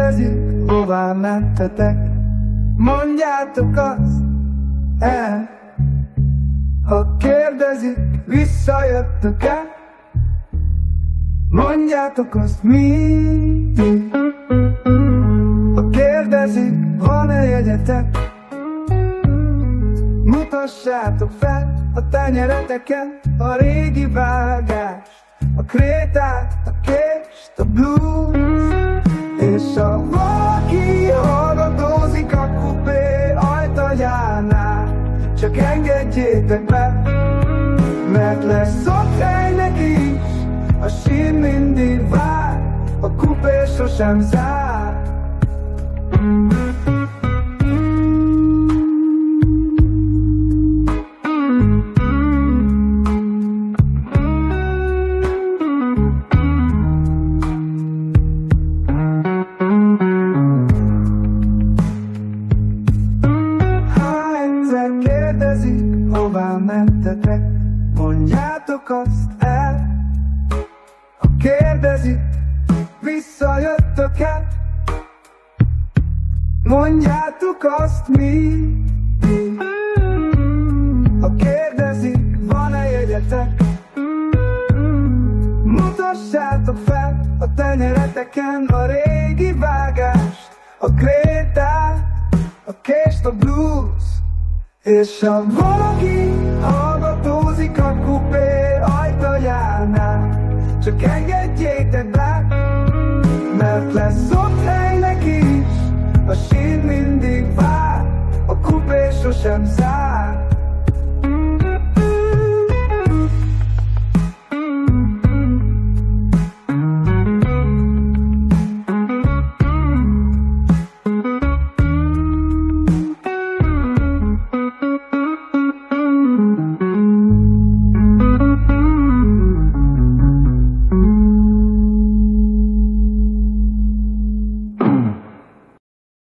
kérdezik, hová mentetek, mondjátok azt el. Ha kérdezik, visszajöttök-e, mondjátok azt mi. Ha kérdezik, van-e jegyetek, mutassátok fel a tenyereteken a régi vágást, a krétát, a kést, a blues. És ha valaki hallgatózik a kupé ajtajánál, csak engedjétek be, mert lesz ott hely neki is. A sín mindig vár, a kupé sosem zár. Hová mentetek, mondjátok azt el. Ha kérdezik, visszajöttök-e, mondjátok azt mi. Ha kérdezik, van-e jegyetek, mutassátok fel a tenyereteken a régi vágást, a krétát, a kést, a blues. És ha valaki hallgatózik a kupé ajtajánál, csak engedjétek